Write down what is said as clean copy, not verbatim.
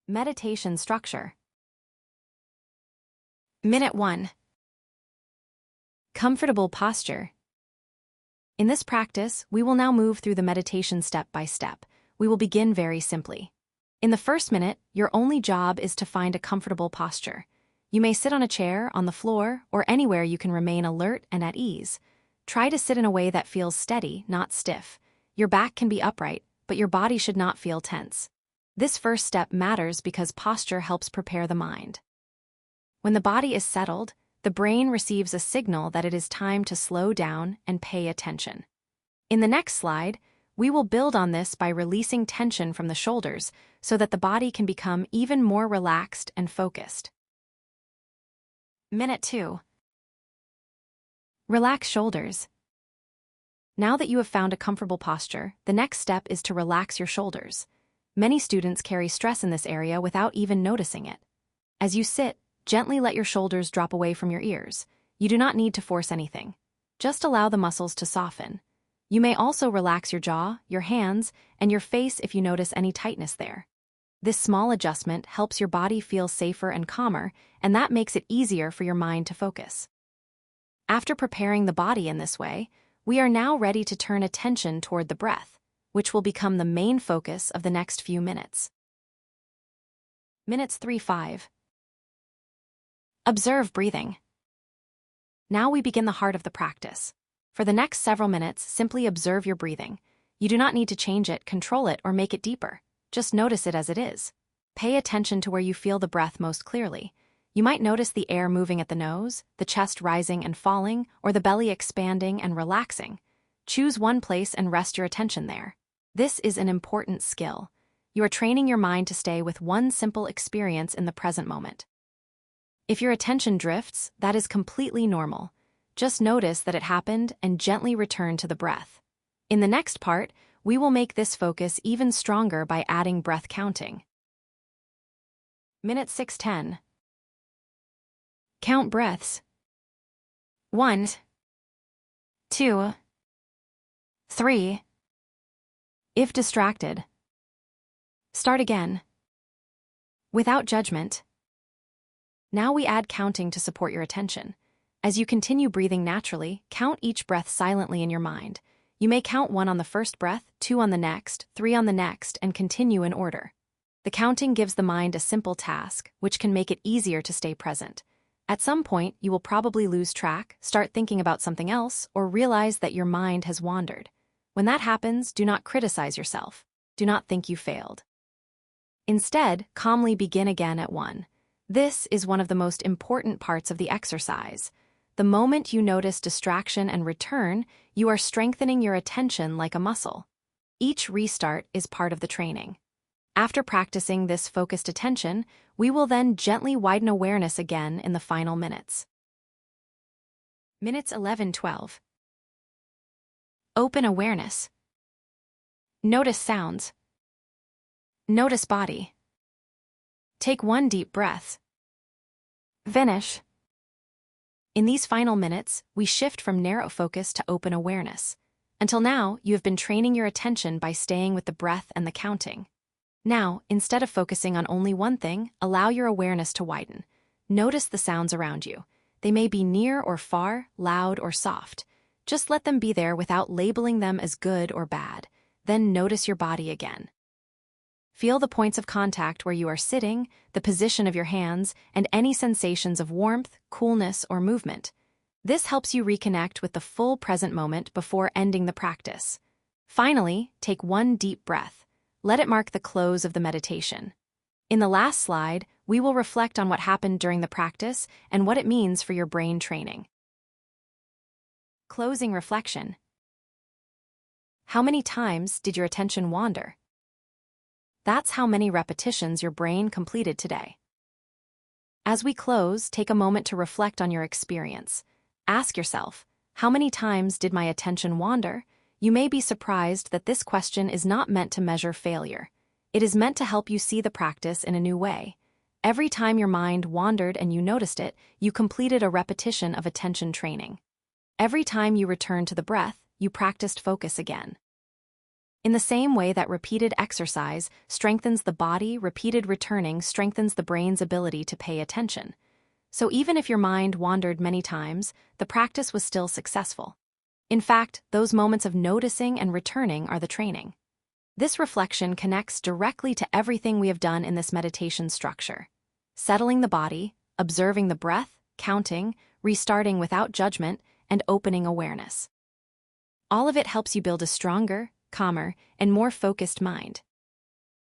Meditation structure. Minute 1. Comfortable posture. In this practice, we will now move through the meditation step by step. We will begin very simply. In the first minute, your only job is to find a comfortable posture. You may sit on a chair, on the floor, or anywhere you can remain alert and at ease. Try to sit in a way that feels steady, not stiff. Your back can be upright, but your body should not feel tense. This first step matters because posture helps prepare the mind. When the body is settled, the brain receives a signal that it is time to slow down and pay attention. In the next slide, we will build on this by releasing tension from the shoulders so that the body can become even more relaxed and focused. Minute 2. Relax shoulders. Now that you have found a comfortable posture, the next step is to relax your shoulders. Many students carry stress in this area without even noticing it. As you sit, gently let your shoulders drop away from your ears. You do not need to force anything. Just allow the muscles to soften. You may also relax your jaw, your hands, and your face if you notice any tightness there. This small adjustment helps your body feel safer and calmer, and that makes it easier for your mind to focus. After preparing the body in this way, we are now ready to turn attention toward the breath, which will become the main focus of the next few minutes. Minutes 3-5. Observe breathing. Now we begin the heart of the practice. For the next several minutes, simply observe your breathing. You do not need to change it, control it, or make it deeper. Just notice it as it is. Pay attention to where you feel the breath most clearly. You might notice the air moving at the nose, the chest rising and falling, or the belly expanding and relaxing. Choose one place and rest your attention there. This is an important skill. You are training your mind to stay with one simple experience in the present moment. If your attention drifts, that is completely normal. Just notice that it happened and gently return to the breath. In the next part, we will make this focus even stronger by adding breath counting. Minute 6-10. Count breaths. 1, 2, 3. If distracted, start again. Without judgment. Now we add counting to support your attention. As you continue breathing naturally, count each breath silently in your mind. You may count 1 on the first breath, 2 on the next, 3 on the next, and continue in order. The counting gives the mind a simple task, which can make it easier to stay present. At some point, you will probably lose track, start thinking about something else, or realize that your mind has wandered. When that happens, do not criticize yourself. Do not think you failed. Instead, calmly begin again at 1. This is one of the most important parts of the exercise. The moment you notice distraction and return, you are strengthening your attention like a muscle. Each restart is part of the training. After practicing this focused attention, we will then gently widen awareness again in the final minutes. Minutes 11-12. Open awareness. Notice sounds. Notice body. Take 1 deep breath. Finish. In these final minutes, we shift from narrow focus to open awareness. Until now, you have been training your attention by staying with the breath and the counting. Now, instead of focusing on only one thing, allow your awareness to widen. Notice the sounds around you. They may be near or far, loud or soft. Just let them be there without labeling them as good or bad. Then notice your body again. Feel the points of contact where you are sitting, the position of your hands, and any sensations of warmth, coolness, or movement. This helps you reconnect with the full present moment before ending the practice. Finally, take 1 deep breath. Let it mark the close of the meditation. In the last slide, we will reflect on what happened during the practice and what it means for your brain training. Closing reflection. How many times did your attention wander? That's how many repetitions your brain completed today. As we close, take a moment to reflect on your experience. Ask yourself, how many times did my attention wander? You may be surprised that this question is not meant to measure failure. It is meant to help you see the practice in a new way. Every time your mind wandered and you noticed it, you completed a repetition of attention training. Every time you returned to the breath, you practiced focus again. In the same way that repeated exercise strengthens the body, repeated returning strengthens the brain's ability to pay attention. So even if your mind wandered many times, the practice was still successful. In fact, those moments of noticing and returning are the training. This reflection connects directly to everything we have done in this meditation structure. Settling the body, observing the breath, counting, restarting without judgment, and opening awareness. All of it helps you build a stronger, calmer, and more focused mind.